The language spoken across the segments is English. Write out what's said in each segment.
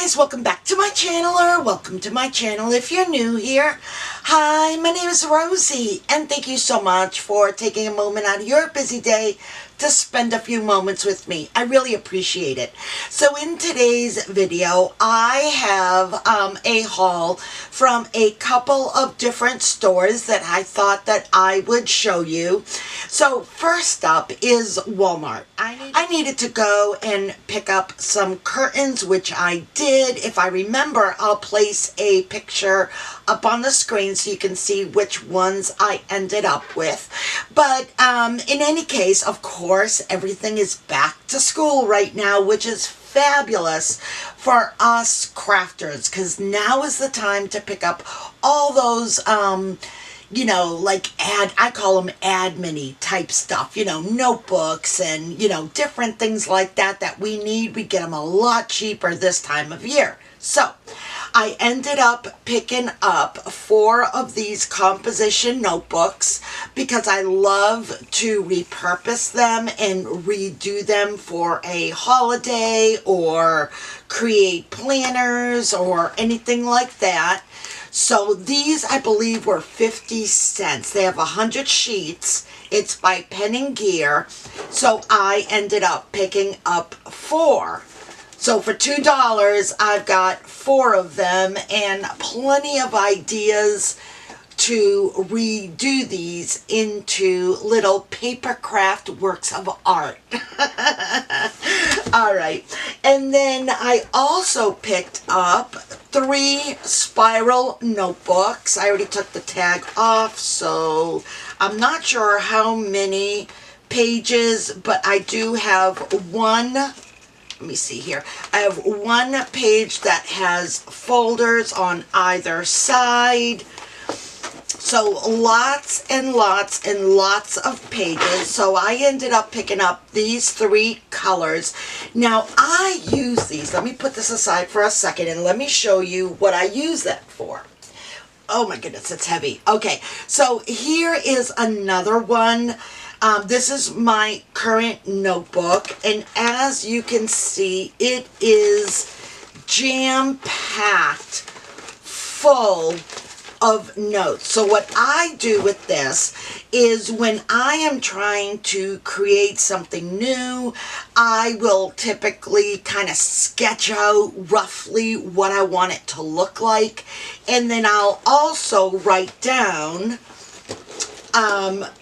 guys, welcome back to my channel, or welcome to my channel if you're new here. Hi, my name is Rosie, and thank you so much for taking a moment out of your busy day to spend a few moments with me. I really appreciate it. So in today's video, I have a haul from a couple of different stores that I thought that I would show you. So first up is Walmart. I needed to go and pick up some curtains, which I did. If I remember, I'll place a picture up on the screen so you can see which ones I ended up with. But in any case, of course, everything is back to school right now, which is fabulous for us crafters, because now is the time to pick up all those you know, like I call them admin-y type stuff, you know, notebooks and, you know, different things like that that we need. We get them a lot cheaper this time of year. So I ended up picking up 4 of these composition notebooks because I love to repurpose them and redo them for a holiday or create planners or anything like that. So these, I believe, were 50 cents. They have 100 sheets. It's by Pen & Gear. So I ended up picking up 4. So for $2, I've got 4 of them and plenty of ideas to redo these into little paper craft works of art. All right. And then I also picked up 3 spiral notebooks. I already took the tag off, so I'm not sure how many pages, but I do have one. Let me see here. I have one page that has folders on either side. So lots and lots and lots of pages. So I ended up picking up these 3 colors. Now I use these. Let me put this aside for a second and let me show you what I use that for. Oh my goodness, it's heavy. Okay, so here is another one. This is my current notebook, and as you can see, it is jam-packed full of notes. So what I do with this is when I am trying to create something new, I will typically kind of sketch out roughly what I want it to look like, and then I'll also write down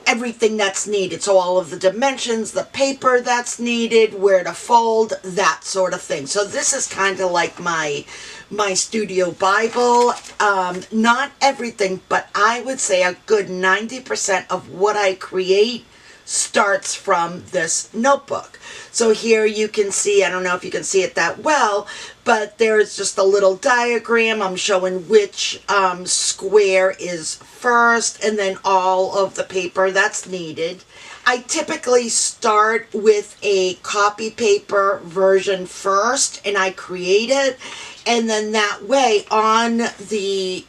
everything that's needed. So all of the dimensions, the paper that's needed, where to fold, that sort of thing. So this is kind of like my studio Bible. Not everything, but I would say a good 90% of what I create starts from this notebook. So here you can see, I don't know if you can see it that well, but there's just a little diagram. I'm showing which square is first, and then all of the paper that's needed. I typically start with a copy paper version first, and I create it, and then that way on the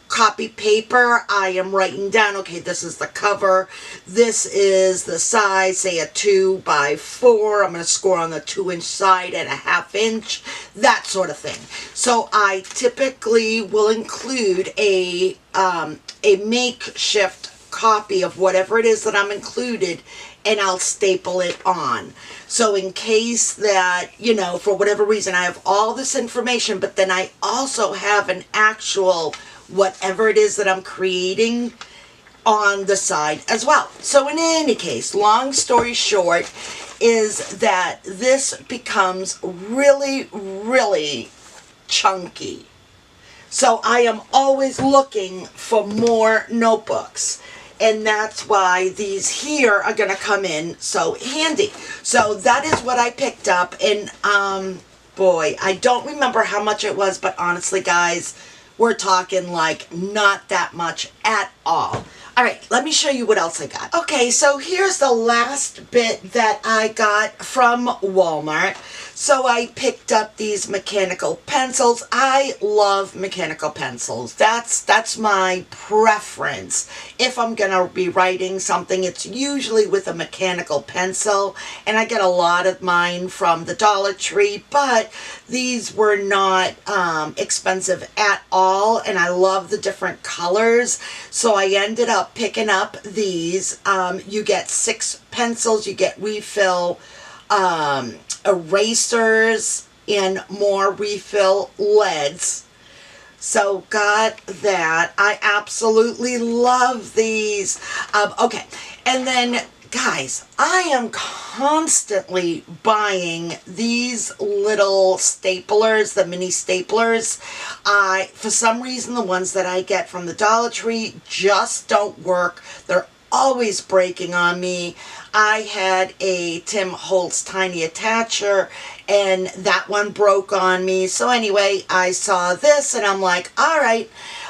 copy paper, I am writing down, okay, this is the cover, this is the size, say a 2 by 4, I'm going to score on the 2-inch side at a 1/2 inch, that sort of thing. So I typically will include a makeshift copy of whatever it is that I'm included, and I'll staple it on. So in case that, you know, for whatever reason, I have all this information, but then I also have an actual whatever it is that I'm creating on the side as well. So in any case, long story short, is that this becomes really, really chunky. So I am always looking for more notebooks. And that's why these here are going to come in so handy. So that is what I picked up. And boy, I don't remember how much it was, but honestly, guys, we're talking like not that much at all. All right, let me show you what else I got. Okay, so here's the last bit that I got from Walmart. So I picked up these mechanical pencils. I love mechanical pencils. That's my preference. If I'm gonna be writing something, it's usually with a mechanical pencil, and I get a lot of mine from the Dollar Tree, but these were not expensive at all, and I love the different colors, so I ended up picking up these. You get 6 pencils, you get refill erasers and more refill leads. So got that. I absolutely love these. Okay, and then guys, I am constantly buying these little staplers, the mini staplers. For some reason, the ones that I get from the Dollar Tree just don't work. They're always breaking on me. I had a Tim Holtz Tiny Attacher, and that one broke on me. So anyway, I saw this, and I'm like, all right,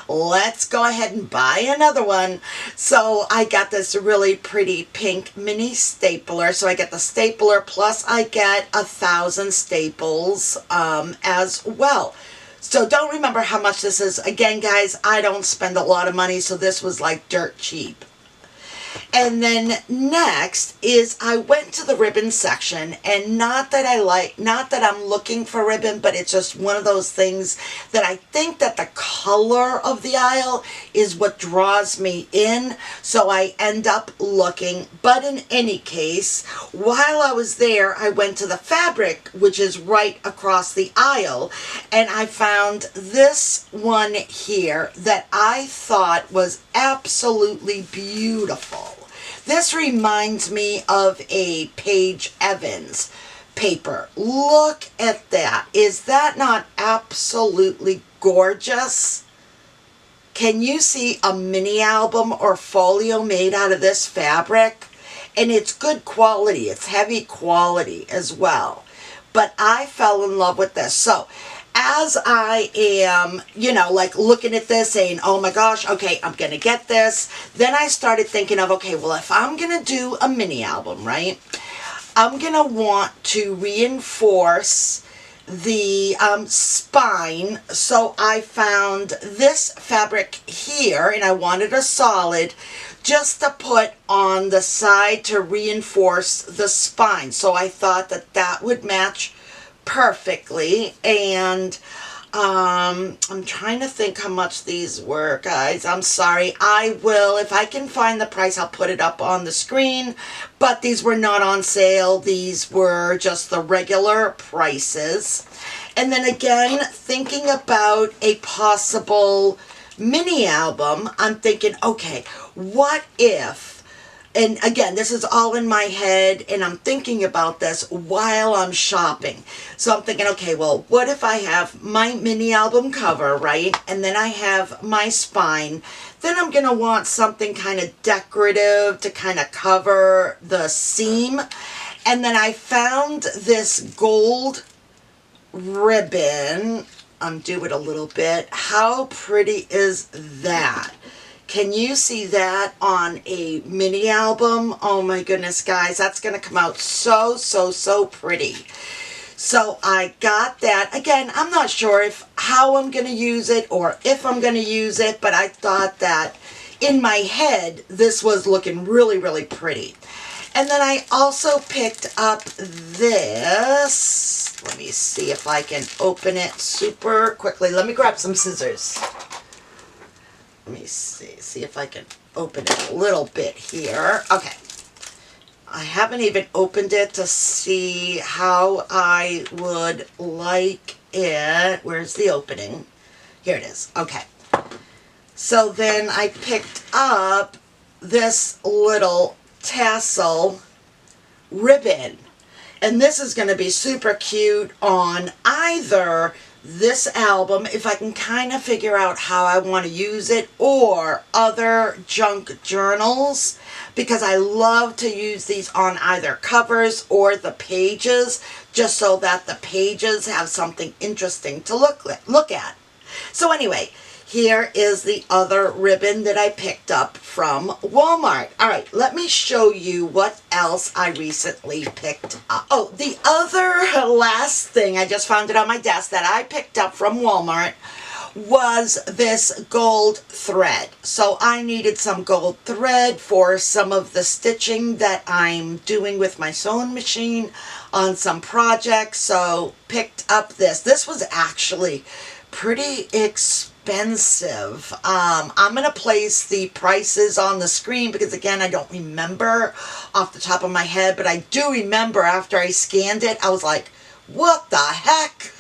let's go ahead and buy another one. So I got this really pretty pink mini stapler. So I get the stapler, plus I get 1,000 staples as well. So don't remember how much this is. Again, guys, I don't spend a lot of money, so this was like dirt cheap. And then next is I went to the ribbon section, and not that I'm looking for ribbon, but it's just one of those things that I think that the color of the aisle is what draws me in, so I end up looking. But in any case, while I was there, I went to the fabric, which is right across the aisle, and I found this one here that I thought was absolutely beautiful. This reminds me of a Paige Evans paper. Look at that. Is that not absolutely gorgeous? Can you see a mini album or folio made out of this fabric? And it's good quality. It's heavy quality as well. But I fell in love with this. So as I am, like looking at this saying, oh my gosh, okay, I'm going to get this. Then I started thinking of, okay, well, if I'm going to do a mini album, right, I'm going to want to reinforce the spine. So I found this fabric here, and I wanted a solid just to put on the side to reinforce the spine. So I thought that that would match perfectly. And I'm trying to think how much these were, guys. I'm sorry. I will, if I can find the price, I'll put it up on the screen. But these were not on sale. These were just the regular prices. And then again, thinking about a possible mini album, I'm thinking, okay, what if, and again, this is all in my head, and I'm thinking about this while I'm shopping. So I'm thinking, okay, well, what if I have my mini album cover, right? And then I have my spine. Then I'm going to want something kind of decorative to kind of cover the seam. And then I found this gold ribbon. Undo it a little bit. How pretty is that? Can you see that on a mini album? Oh my goodness, guys, that's going to come out so, so, so pretty. So I got that. Again, I'm not sure how I'm going to use it or if I'm going to use it, but I thought that in my head, this was looking really, really pretty. And then I also picked up this. Let me see if I can open it super quickly. Let me grab some scissors. Let me see if I can open it a little bit here. Okay. I haven't even opened it to see how I would like it. Where's the opening? Here it is. Okay. So then I picked up this little tassel ribbon. And this is going to be super cute on either this album, if I can kind of figure out how I want to use it, or other junk journals, because I love to use these on either covers or the pages, just so that the pages have something interesting to look at. So anyway, here is the other ribbon that I picked up from Walmart. All right, let me show you what else I recently picked up. Oh, the other last thing, I just found it on my desk, that I picked up from Walmart was this gold thread. So I needed some gold thread for some of the stitching that I'm doing with my sewing machine on some projects. So picked up this. This was actually pretty expensive. I'm going to place the prices on the screen because, again, I don't remember off the top of my head, but I do remember after I scanned it, I was like, what the heck?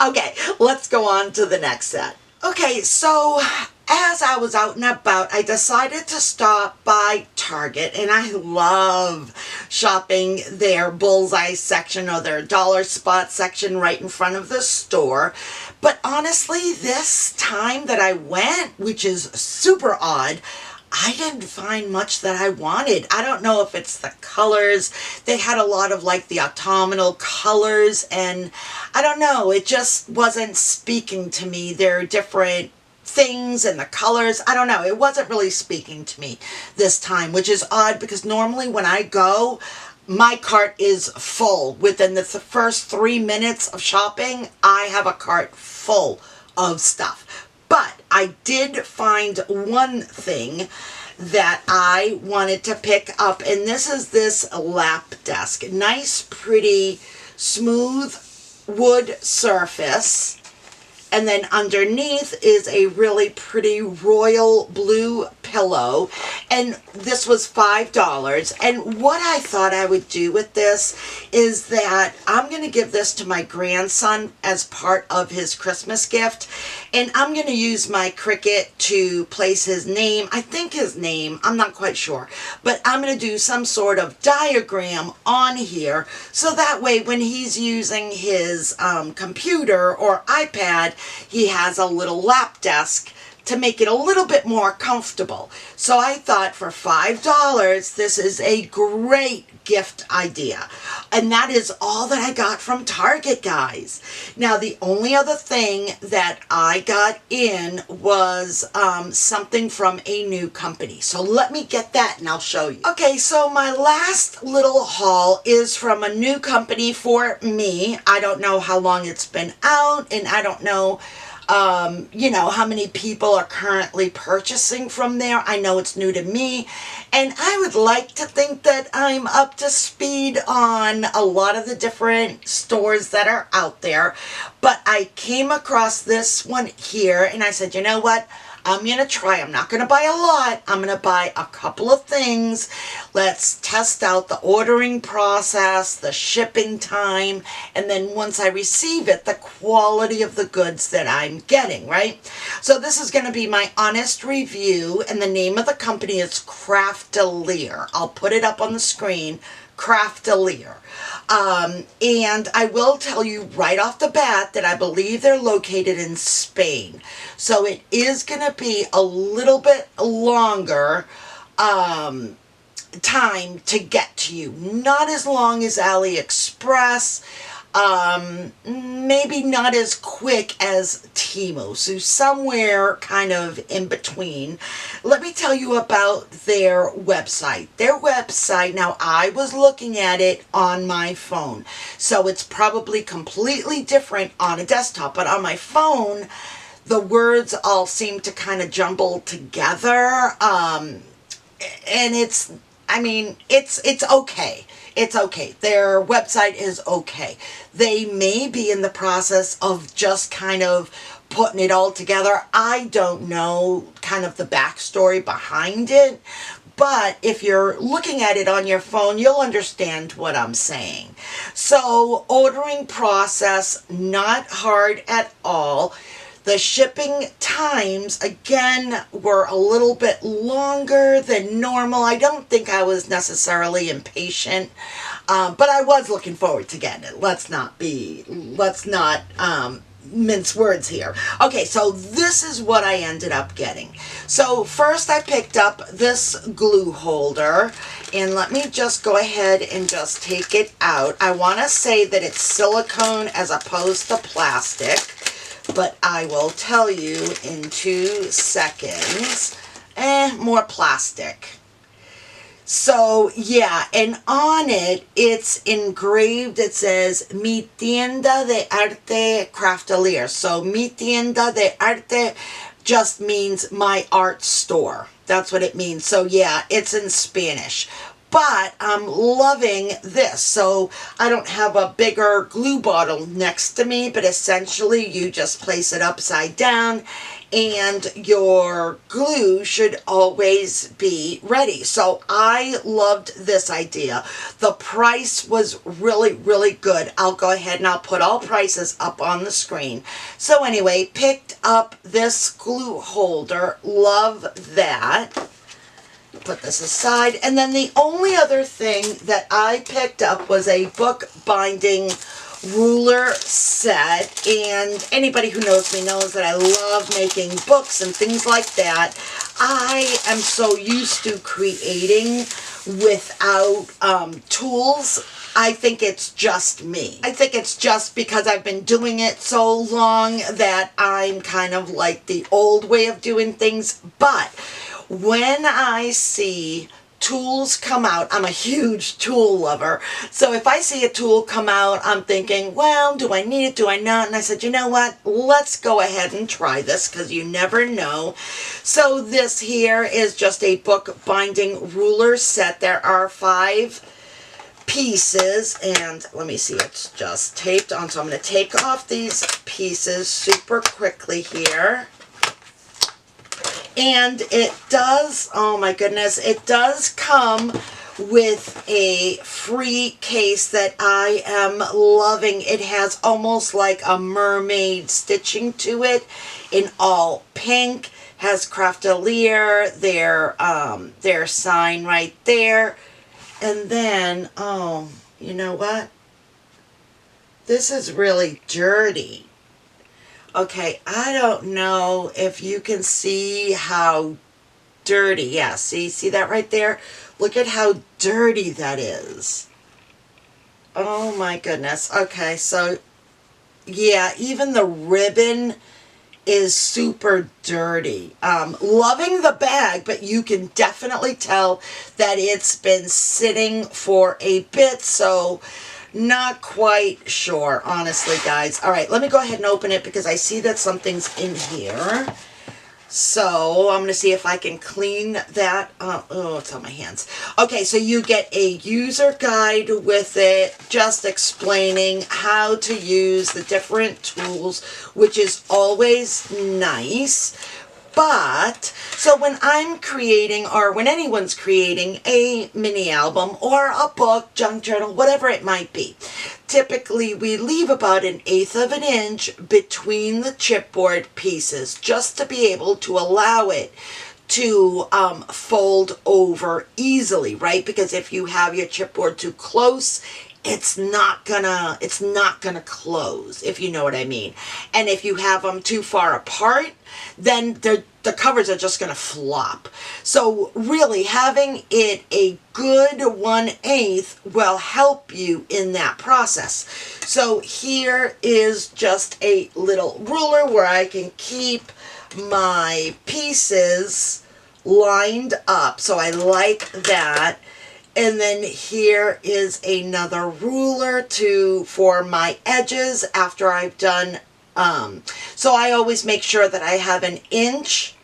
Okay, let's go on to the next set. Okay, so as I was out and about, I decided to stop by Target, and I love shopping their bullseye section or their dollar spot section right in front of the store. But honestly, this time that I went, which is super odd, I didn't find much that I wanted. I don't know if it's the colors. They had a lot of like the autumnal colors, and I don't know, it just wasn't speaking to me. There are different things and the colors. I don't know. It wasn't really speaking to me this time, which is odd because normally when I go, my cart is full. Within the first 3 minutes of shopping, I have a cart full of stuff. But I did find one thing that I wanted to pick up, and this is this lap desk. Nice, pretty, smooth wood surface. And then underneath is a really pretty royal blue pillow. And this was $5. And what I thought I would do with this is that I'm going to give this to my grandson as part of his Christmas gift. And I'm going to use my Cricut to place his name. I think his name, I'm not quite sure. But I'm going to do some sort of diagram on here. So that way when he's using his computer or iPad, he has a little lap desk to make it a little bit more comfortable. So I thought for $5, this is a great gift idea. And that is all that I got from Target, guys. Now, the only other thing that I got in was something from a new company. So let me get that and I'll show you. Okay, so my last little haul is from a new company for me. I don't know how long it's been out, and I don't know you know, how many people are currently purchasing from there. I know it's new to me, and I would like to think that I'm up to speed on a lot of the different stores that are out there, but I came across this one here, and I said, you know what? I'm going to try. I'm not going to buy a lot. I'm going to buy a couple of things. Let's test out the ordering process, the shipping time, and then once I receive it, the quality of the goods that I'm getting, right? So this is going to be my honest review, and the name of the company is Craftelier. I'll put it up on the screen. Craftelier. And I will tell you right off the bat that I believe they're located in Spain. So it is going to be a little bit longer time to get to you. Not as long as AliExpress. Maybe not as quick as Temu, so somewhere kind of in between. Let me tell you about their website. Their website, now I was looking at it on my phone, so it's probably completely different on a desktop, but on my phone, the words all seem to kind of jumble together, and it's, I mean, it's okay. It's okay. Their website is okay. They may be in the process of just kind of putting it all together. I don't know kind of the backstory behind it, but if you're looking at it on your phone, you'll understand what I'm saying. So, ordering process, not hard at all. The shipping times, again, were a little bit longer than normal. I don't think I was necessarily impatient, but I was looking forward to getting it. Let's not mince words here. Okay, so this is what I ended up getting. So first I picked up this glue holder, and let me just go ahead and just take it out. I want to say that it's silicone as opposed to plastic. but I will tell you in 2 seconds. More plastic. So yeah, and on it, it's engraved, it says Mi tienda de arte Craftelier. So Mi tienda de arte just means my art store. That's what it means. So yeah, it's in Spanish. But I'm loving this. So I don't have a bigger glue bottle next to me, but essentially you just place it upside down and your glue should always be ready. So I loved this idea. The price was really, really good. I'll go ahead and I'll put all prices up on the screen. So anyway, picked up this glue holder. Love that. Put this aside. And then the only other thing that I picked up was a book binding ruler set, and anybody who knows me knows that I love making books and things like that. I am so used to creating without tools. I think it's just me. I think it's just because I've been doing it so long that I'm kind of like the old way of doing things. But when I see tools come out, I'm a huge tool lover. So if I see a tool come out, I'm thinking, well, do I need it? Do I not? And I said, you know what? Let's go ahead and try this because you never know. So this here is just a book binding ruler set. There are 5 pieces, and let me see, it's just taped on. So I'm going to take off these pieces super quickly here. And it does, oh my goodness, it does come with a free case that I am loving. It has almost like a mermaid stitching to it in all pink. Has Craftelier, their sign right there. And then, oh, you know what? This is really dirty. Okay, I don't know if you can see how dirty. Yeah, see that right there? Look at how dirty that is. Oh my goodness. Okay, so yeah, even the ribbon is super dirty. Loving the bag, but you can definitely tell that it's been sitting for a bit, so not quite sure, honestly, guys. All right, let me go ahead and open it because I see that something's in here. So I'm going to see if I can clean that up. Oh, it's on my hands. Okay, so you get a user guide with it, just explaining how to use the different tools, which is always nice. But, so when I'm creating, or when anyone's creating a mini album or a book, junk journal, whatever it might be, typically we leave about 1/8 of an inch between the chipboard pieces just to be able to allow it to fold over easily, right? Because if you have your chipboard too close, it's not gonna close, if you know what I mean. And if you have them too far apart, then the covers are just gonna flop. So really having it a good 1/8 will help you in that process. So here is just a little ruler where I can keep my pieces lined up. So I like that. And then here is another ruler for my edges after I've done, so I always make sure that I have 1 inch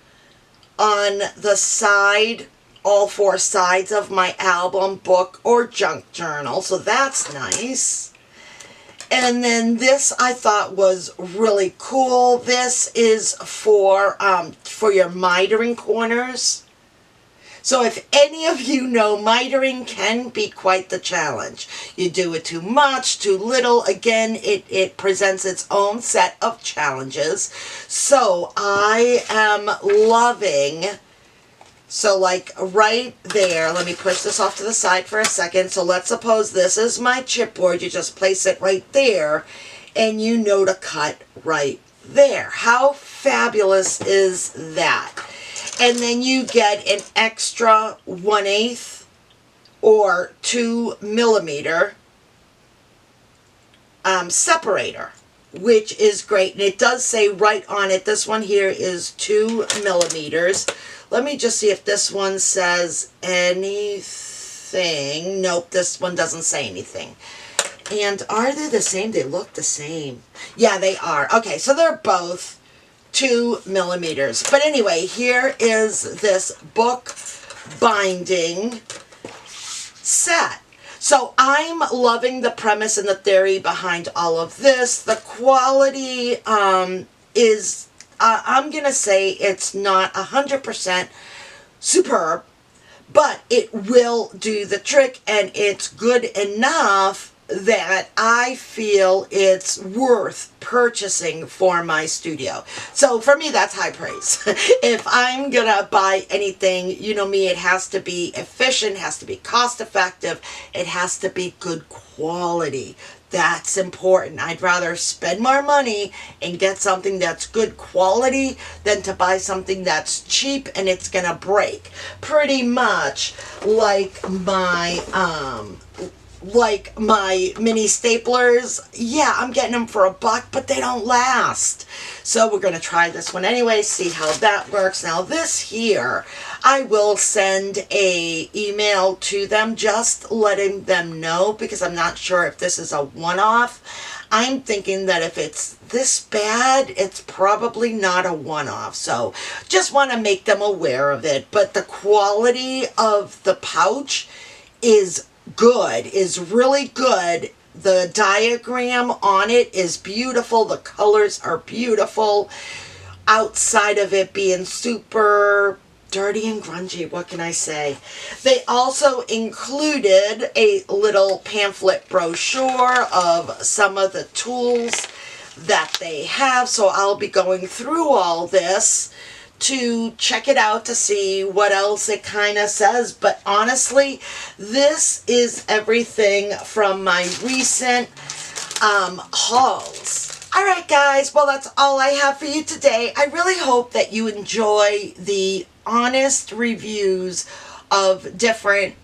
on the side, all 4 sides of my album, book, or junk journal. So that's nice. And then this I thought was really cool. This is for your mitering corners. So if any of you know, mitering can be quite the challenge. You do it too much, too little. Again, it presents its own set of challenges. So I am loving, so like right there, let me push this off to the side for a second. So let's suppose this is my chipboard. You just place it right there and you know to cut right there. How fabulous is that? And then you get an extra 1/8 or 2 millimeter separator, which is great. And it does say right on it, this one here is 2 millimeters. Let me just see if this one says anything. Nope, this one doesn't say anything. And are they the same? They look the same. Yeah, they are. Okay, so they're both 2 millimeters. But anyway, here is this book binding set. So I'm loving the premise and the theory behind all of this. The quality is, I'm going to say it's not 100% superb, but it will do the trick, and it's good enough that I feel it's worth purchasing for my studio. So for me, that's high praise. If I'm gonna buy anything, you know me, it has to be efficient, has to be cost effective, it has to be good quality. That's important. I'd rather spend more money and get something that's good quality than to buy something that's cheap and it's gonna break. Pretty much like my mini staplers. Yeah, I'm getting them for $1, but they don't last. So we're going to try this one anyway, see how that works. Now this here, I will send a email to them just letting them know, because I'm not sure if this is a one-off. I'm thinking that if it's this bad, it's probably not a one-off. So just want to make them aware of it. But the quality of the pouch is good, is really good. The diagram on it is beautiful. The colors are beautiful. Outside of it being super dirty and grungy, what can I say? They also included a little pamphlet brochure of some of the tools that they have. So I'll be going through all this to check it out to see what else it kind of says. But honestly, this is everything from my recent hauls. Alright guys, well that's all I have for you today. I really hope that you enjoy the honest reviews of different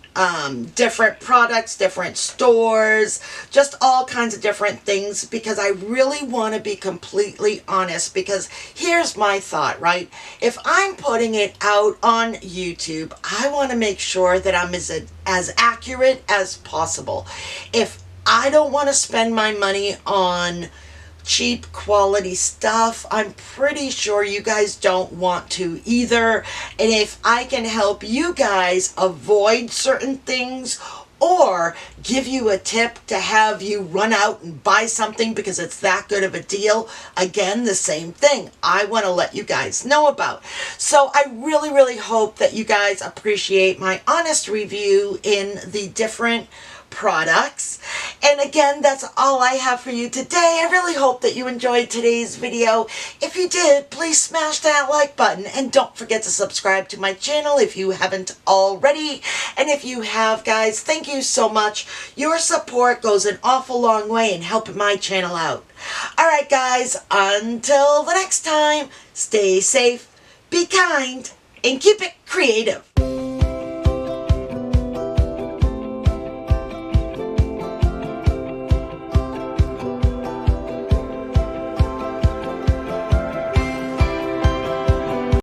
products, different stores, just all kinds of different things, because I really want to be completely honest. Because here's my thought, right? If I'm putting it out on YouTube, I want to make sure that I'm as accurate as possible. If I don't want to spend my money on cheap quality stuff, I'm pretty sure you guys don't want to either. And if I can help you guys avoid certain things, or give you a tip to have you run out and buy something because it's that good of a deal, again, the same thing I want to let you guys know about. So I really, really hope that you guys appreciate my honest review in the different products. And again, that's all I have for you today. I really hope that you enjoyed today's video. If you did, please smash that like button, and don't forget to subscribe to my channel if you haven't already. And if you have, guys, thank you so much. Your support goes an awful long way in helping my channel out. Alright guys, until the next time, stay safe, be kind, and keep it creative.